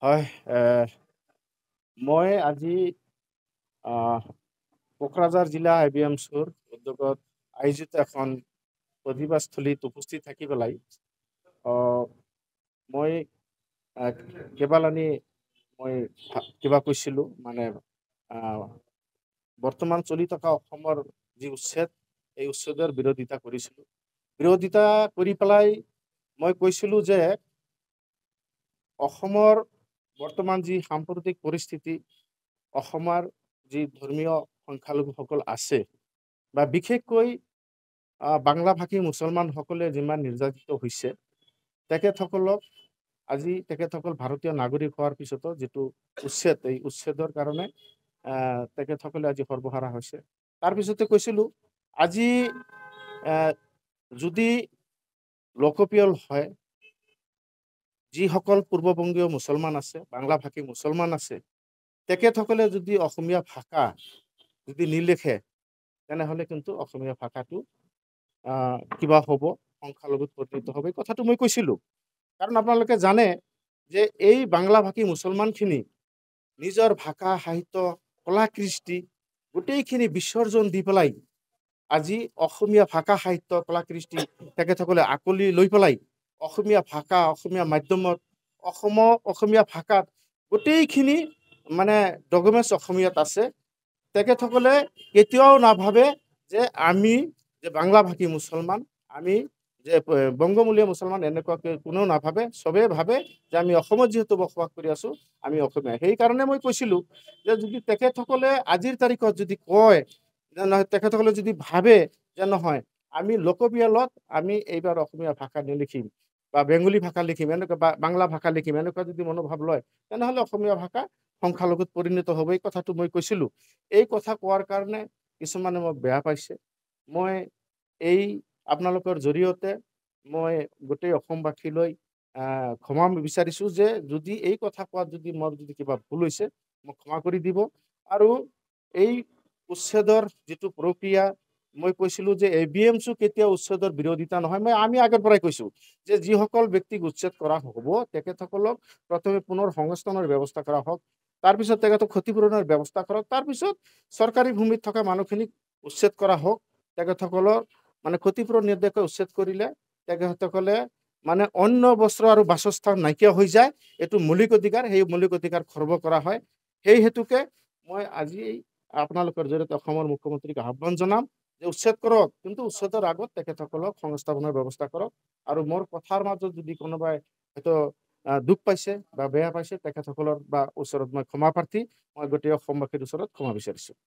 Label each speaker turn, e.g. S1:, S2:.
S1: হয়, মই আজি কোকৰাঝাৰ জিলা IBMCৰ উদ্যোগত আয়োজিত এখন প্ৰতিভাস্থলীত উপস্থিত থাকি পেলাই আহ, মই আহ, কেইবালানি মই কিবা কৈছিলোঁ মানে আহ, বৰ্তমান চলি থকা অসমৰ যি উচ্ছেদ এই উচ্ছেদৰ বিৰোধিতা কৰিছিলোঁ। বিৰোধিতা কৰি পেলাই মই কৈছিলোঁ যে অসমৰ বৰ্তমান যি সাম্প্ৰতিক পৰিস্থিতি, অসমৰ যি ধৰ্মীয় সংখ্যালঘুসকল আছে বা বিশেষকৈ বাংলাভাষী মুছলমানসকলে যিমান নিৰ্যাতিত হৈছে, তেখেতসকলক আজি তেখেতসকল ভাৰতীয় নাগৰিক হোৱাৰ পিছতো যিটো উচ্ছেদ, এই উচ্ছেদৰ কাৰণে তেখেতসকলে আজি সৰ্বহাৰা হৈছে। তাৰপিছতে কৈছিলোঁ আজি যদি লোকপিয়ল হয়, যিসকল পূৰ্ববংগীয় মুছলমান আছে, বাংলাভাষী মুছলমান আছে, তেখেতসকলে যদি অসমীয়া ভাষা যদি নিলিখে, তেনেহ'লে কিন্তু অসমীয়া ভাষাটো কিবা হ'ব, সংখ্যালঘুত পৰিণত হ'ব। এই কথাটো মই কৈছিলোঁ। কাৰণ আপোনালোকে জানে যে এই বাংলাভাষী মুছলমানখিনি নিজৰ ভাষা, সাহিত্য, কলা কৃষ্টি গোটেইখিনি বিসৰ্জন দি পেলাই আজি অসমীয়া ভাষা, সাহিত্য, কলা কৃষ্টি তেখেতসকলে আকোৱালি লৈ পেলাই অসমীয়া ভাষা, অসমীয়া মাধ্যমত অসমীয়া ভাষাত গোটেইখিনি মানে ডকুমেণ্টছ অসমীয়াত আছে। তেখেতসকলে কেতিয়াও নাভাবে যে আমি যে বাংলাভাষী মুছলমান, আমি যে বংগমূলীয় মুছলমান, এনেকুৱাকৈ কোনেও নাভাবে। চবেই ভাবে যে আমি অসমত যিহেতু বসবাস কৰি আছো, আমি অসমীয়া। সেইকাৰণে মই কৈছিলোঁ যে যদি তেখেতসকলে আজিৰ তাৰিখত যদি কয় যে নহয়, তেখেতসকলে যদি ভাবে যে নহয় আমি লোকপিয়লত আমি এইবাৰ অসমীয়া ভাষা নিলিখিম বা বেংগলী ভাষা লিখিম, এনেকুৱা বা বাংলা ভাষা লিখিম, এনেকুৱা যদি মনোভাৱ লয়, তেনেহ'লে অসমীয়া ভাষা সংখ্যালঘুত পৰিণত হ'ব। এই কথাটো মই কৈছিলোঁ। এই কথা কোৱাৰ কাৰণে কিছুমানে মোক বেয়া পাইছে। মই এই আপোনালোকৰ জৰিয়তে মই গোটেই অসমবাসীলৈ ক্ষমা বিচাৰিছোঁ যে যদি এই কথা কোৱাত যদি মোৰ যদি কিবা ভুল হৈছে, মোক ক্ষমা কৰি দিব। আৰু এই উচ্ছেদৰ যিটো প্ৰক্ৰিয়া, মই কৈছিলোঁ যে ABMCও কেতিয়াও উচ্ছেদৰ বিৰোধিতা নহয়। আমি আগৰ পৰাই কৈছোঁ যে যিসকল ব্যক্তিক উচ্ছেদ কৰা হ'ব, তেখেতসকলক প্ৰথমে পুনৰ সংস্থানৰ ব্যৱস্থা কৰা হওক, তাৰপিছত তেখেতক ক্ষতিপূৰণৰ ব্যৱস্থা কৰক, তাৰপিছত চৰকাৰী ভূমিত থকা মানুহখিনিক উচ্ছেদ কৰা হওক। তেখেতসকলৰ মানে ক্ষতিপূৰণ নিৰ্দেশে উচ্ছেদ কৰিলে তেখেতসকলে মানে অন্য বস্ত্ৰ আৰু বাসস্থান নাইকিয়া হৈ যায়। এইটো মৌলিক অধিকাৰ, সেই মৌলিক অধিকাৰ খৰ্ব কৰা হয়। সেই হেতুকে মই আজি আপোনালোকৰ জৰিয়তে অসমৰ মুখ্যমন্ত্ৰীক আহ্বান জনাম যে উচ্ছেদ কৰক, কিন্তু উচ্ছেদৰ আগত তেখেতসকলক সংস্থাপনৰ ব্যৱস্থা কৰক। আৰু মোৰ কথাৰ মাজত যদি কোনোবাই হয়তো দুখ পাইছে বা বেয়া পাইছে, তেখেতসকলৰ বা ওচৰত মই ক্ষমা প্ৰাৰ্থী। মই গোটেই অসমবাসীৰ ওচৰত ক্ষমা বিচাৰিছোঁ।